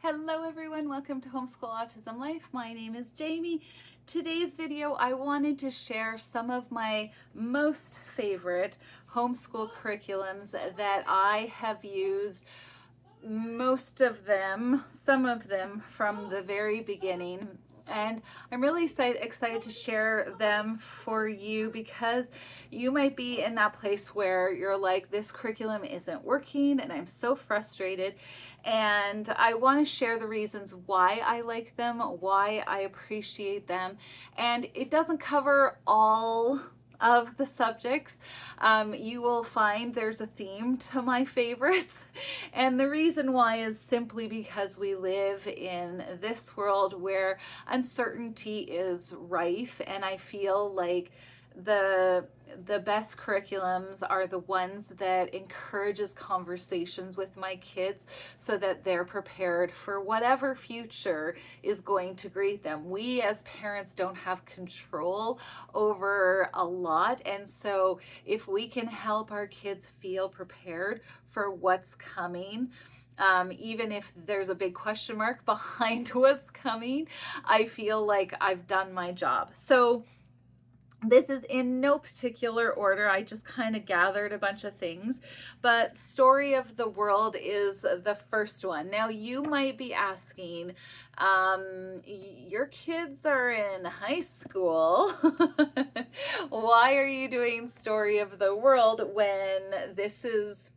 Hello everyone, welcome to Homeschool Autism Life. My name is Jamie. Today's video, I wanted to share some of my most favorite homeschool curriculums that I have used, most of them, some of them from the very beginning. And I'm really excited to share them for you because you might be in that place where you're like, this curriculum isn't working and I'm so frustrated. And I want to share the reasons why I like them, why I appreciate them. And it doesn't cover all of the subjects. You will find there's a theme to my favorites. And the reason why is simply because we live in this world where uncertainty is rife, and I feel like the best curriculums are the ones that encourages conversations with my kids so that they're prepared for whatever future is going to greet them. We as parents don't have control over a lot, and so if we can help our kids feel prepared for what's coming, even if there's a big question mark behind what's coming, I feel like I've done my job. So this is in no particular order. I just kind of gathered a bunch of things, but Story of the World is the first one. Now you might be asking, your kids are in high school. Why are you doing Story of the World when this is,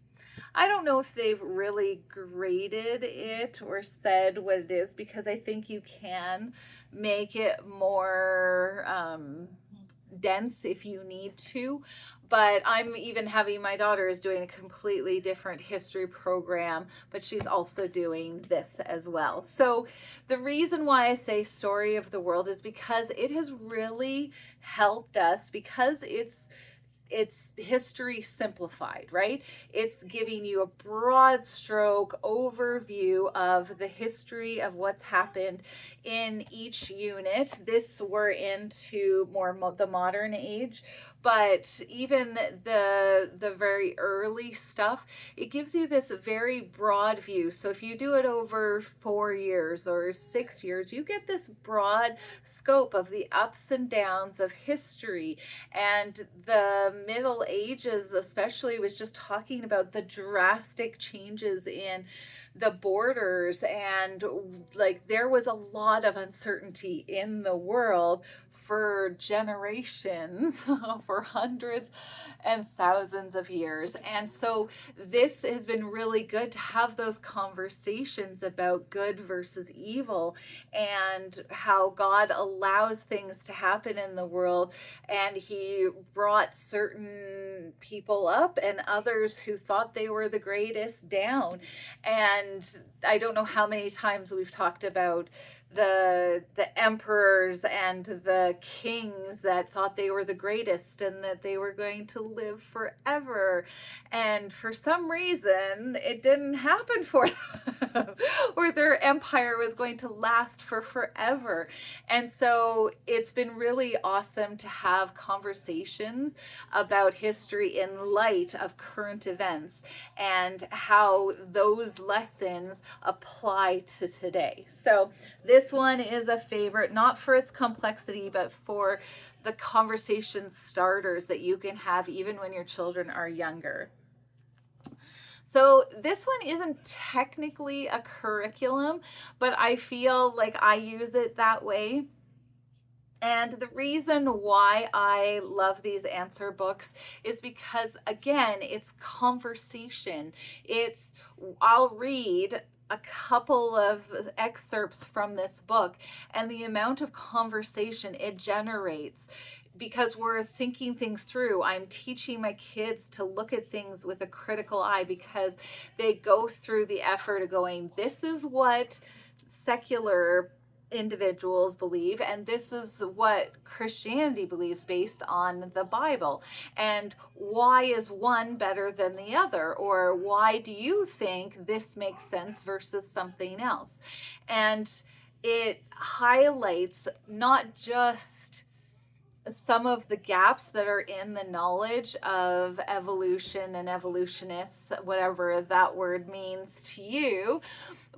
I don't know if they've really graded it or said what it is, because I think you can make it more dense if you need to, but I'm even having my daughter is doing a completely different history program, but she's also doing this as well. So the reason why I say Story of the World is because it has really helped us, because it's history simplified, right? It's giving you a broad stroke overview of the history of what's happened in each unit. This we're into more the modern age, but even the very early stuff, it gives you this very broad view. So if you do it over 4 years or 6 years, you get this broad scope of the ups and downs of history. And the Middle Ages especially was just talking about the drastic changes in the borders, and like there was a lot of uncertainty in the world for generations, for hundreds and thousands of years. And so this has been really good to have those conversations about good versus evil and how God allows things to happen in the world, and he brought certain people up and others who thought they were the greatest down. And I don't know how many times we've talked about the emperors and the kings that thought they were the greatest and that they were going to live forever, and for some reason it didn't happen for them or their empire was going to last for forever. And so it's been really awesome to have conversations about history in light of current events and how those lessons apply to today. So this one is a favorite, not for its complexity, but for the conversation starters that you can have even when your children are younger. So this one isn't technically a curriculum, but I feel like I use it that way. And the reason why I love these answer books is because, again, it's conversation. I'll read a couple of excerpts from this book, and the amount of conversation it generates, because we're thinking things through. I'm teaching my kids to look at things with a critical eye because they go through the effort of going, this is what secular individuals believe, and this is what Christianity believes based on the Bible, and why is one better than the other, or why do you think this makes sense versus something else? And it highlights not just some of the gaps that are in the knowledge of evolution and evolutionists, whatever that word means to you,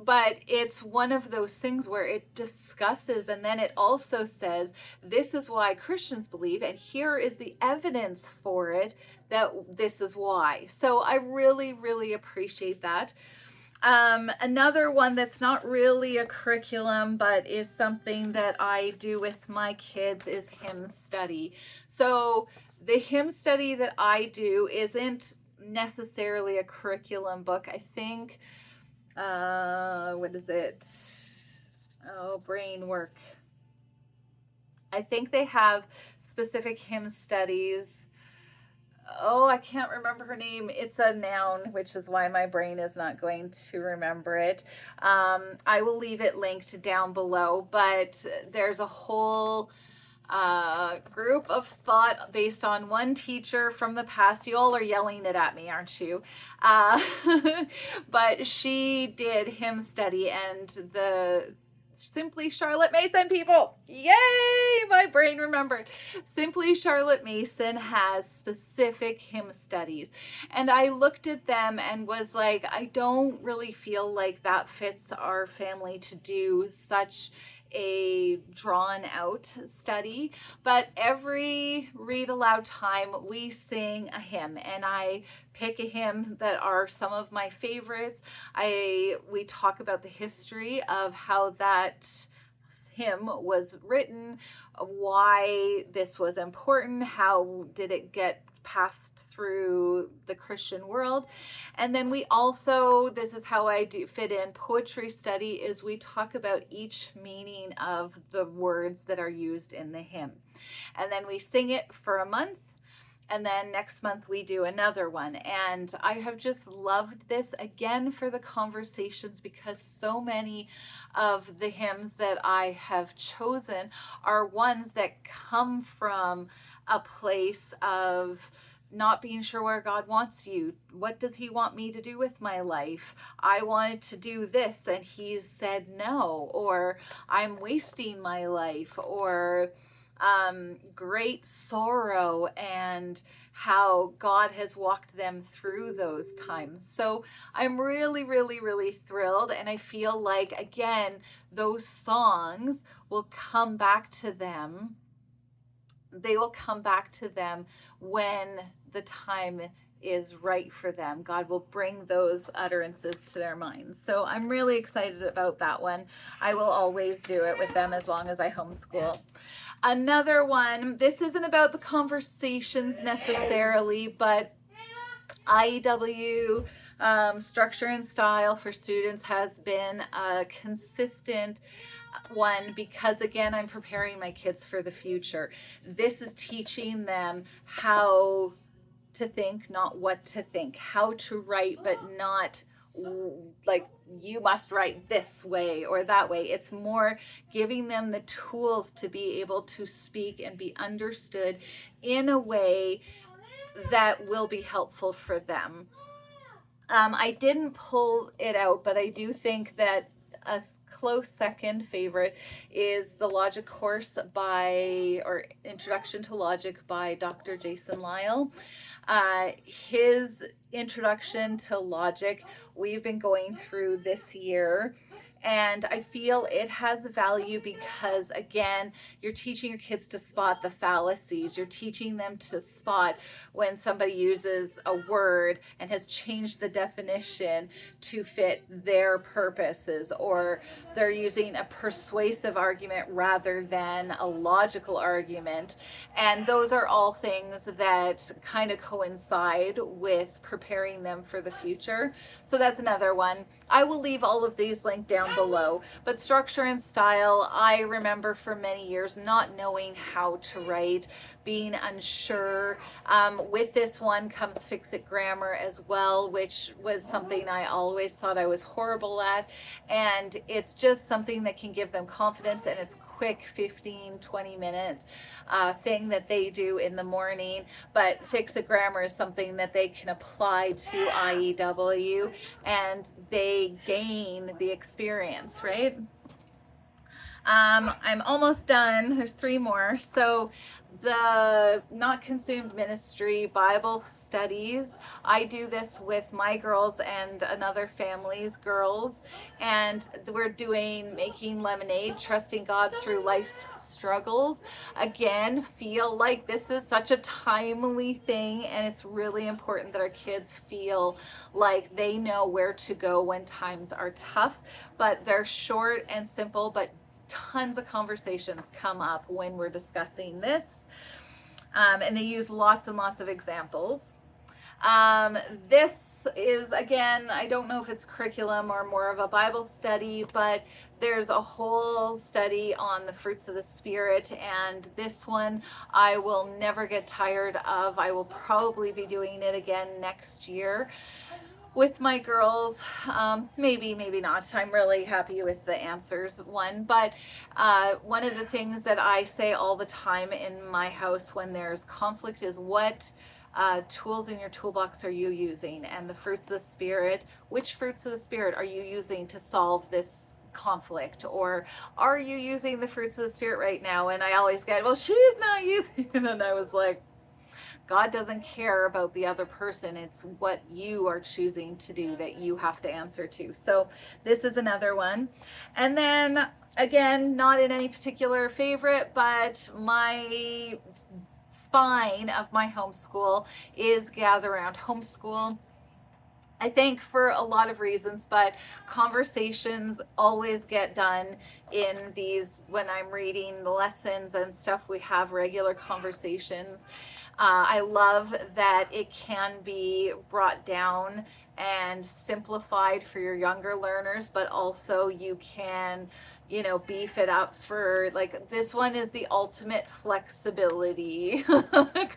but it's one of those things where it discusses, and then it also says, this is why Christians believe, and here is the evidence for it, that this is why. So I really, really appreciate that. Another one that's not really a curriculum, but is something that I do with my kids, is hymn study. So the hymn study that I do isn't necessarily a curriculum book. I think, what is it? Oh, brain work. I think they have specific hymn studies. Oh, I can't remember her name. It's a noun, which is why my brain is not going to remember it. I will leave it linked down below, but there's a whole group of thought based on one teacher from the past. You all are yelling it at me, aren't you? But she did hymn study, and the Simply Charlotte Mason people, yay, my brain remembered. Simply Charlotte Mason has specific hymn studies, and I looked at them and was like, I don't really feel like that fits our family to do such a drawn out study. But every read aloud time we sing a hymn, and I pick a hymn that are some of my favorites. We talk about the history of how that hymn was written, why this was important, how did it get passed through the Christian world. And then we also, this is how I do fit in poetry study, is we talk about each meaning of the words that are used in the hymn. And then we sing it for a month, and then next month we do another one. And I have just loved this, again, for the conversations, because so many of the hymns that I have chosen are ones that come from a place of not being sure where God wants you. What does he want me to do with my life? I wanted to do this and he's said no, or I'm wasting my life, or great sorrow, and how God has walked them through those times. So I'm really, really, really thrilled. And I feel like, again, those songs will come back to them. They will come back to them when the time is right for them. God will bring those utterances to their minds. So I'm really excited about that one. I will always do it with them as long as I homeschool. Another one, this isn't about the conversations necessarily, but IEW Structure and Style for students has been a consistent one, because again, I'm preparing my kids for the future. This is teaching them how to think, not what to think, how to write, but not like you must write this way or that way. It's more giving them the tools to be able to speak and be understood in a way that will be helpful for them. I didn't pull it out, but I do think that a close second favorite is the Logic course or Introduction to Logic by Dr. Jason Lisle. His introduction to logic we've been going through this year, and I feel it has value because, again, you're teaching your kids to spot the fallacies. You're teaching them to spot when somebody uses a word and has changed the definition to fit their purposes, or they're using a persuasive argument rather than a logical argument. And those are all things that kind of coincide with preparing them for the future. So that's another one. I will leave all of these linked down below. But Structure and Style, I remember for many years not knowing how to write, being unsure. With this one comes Fix-It Grammar as well, which was something I always thought I was horrible at. And it's just something that can give them confidence, and it's quick 15-20 minute thing that they do in the morning. But Fix-It Grammar is something that they can apply to IEW, and they gain the experience, right? I'm almost done. There's 3 more. So the Not Consumed Ministry Bible studies, I do this with my girls and another family's girls, and we're doing Making Lemonade, Trusting God Through Life's Struggles. Again, feel like this is such a timely thing, and it's really important that our kids feel like they know where to go when times are tough, but they're short and simple, but tons of conversations come up when we're discussing this, and they use lots and lots of examples. This is, again, I don't know if it's curriculum or more of a Bible study, but there's a whole study on the fruits of the Spirit, and this one I will never get tired of. I will probably be doing it again next year with my girls. Maybe not. I'm really happy with the answers one, but one of the things that I say all the time in my house when there's conflict is, what tools in your toolbox are you using? And the fruits of the Spirit, which fruits of the Spirit are you using to solve this conflict? Or are you using the fruits of the Spirit right now? And I always get, well, she's not using it. And I was like, God doesn't care about the other person. It's what you are choosing to do that you have to answer to. So this is another one. And then again, not in any particular favorite, but my spine of my homeschool is Gather Around Homeschool. I think for a lot of reasons, but conversations always get done in these. When I'm reading the lessons and stuff, we have regular conversations. I love that it can be brought down and simplified for your younger learners, but also you can, beef it up for, like, this one is the ultimate flexibility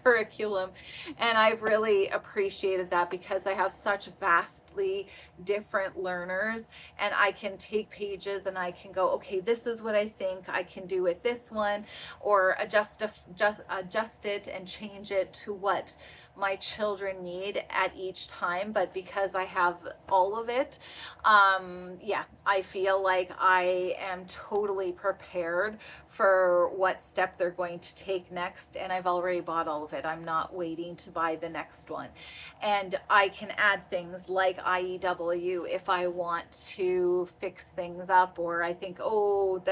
curriculum. And I've really appreciated that because I have such vastly different learners, and I can take pages and I can go, okay, this is what I think I can do with this one, or adjust it and change it to what my children need at each time. But because I have all of it, I feel like I am totally prepared for what step they're going to take next, and I've already bought all of it. I'm not waiting to buy the next one. And I can add things like IEW if I want to fix things up, or I think, oh,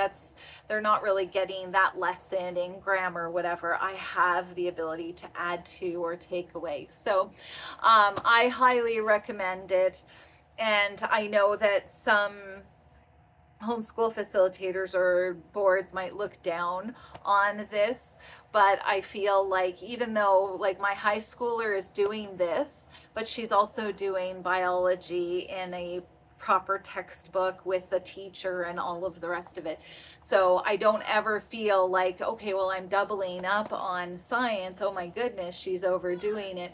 they're not really getting that lesson in grammar, whatever. I have the ability to add to or take away. So I highly recommend it. And I know that some homeschool facilitators or boards might look down on this, but I feel like, even though, like, my high schooler is doing this, but she's also doing biology in a proper textbook with a teacher and all of the rest of it. So I don't ever feel like, okay, well, I'm doubling up on science. Oh my goodness, she's overdoing it.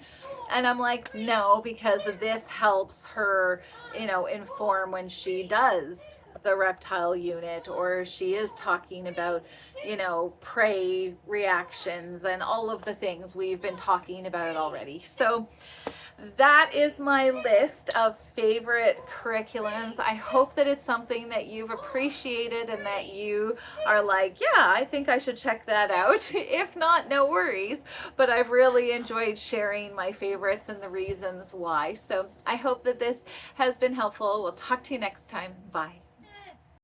And I'm like, no, because this helps her, inform when she does the reptile unit, or she is talking about, prey reactions and all of the things we've been talking about it already. So that is my list of favorite curriculums. I hope that it's something that you've appreciated and that you are like, yeah, I think I should check that out. If not, no worries. But I've really enjoyed sharing my favorites and the reasons why. So I hope that this has been helpful. We'll talk to you next time. Bye.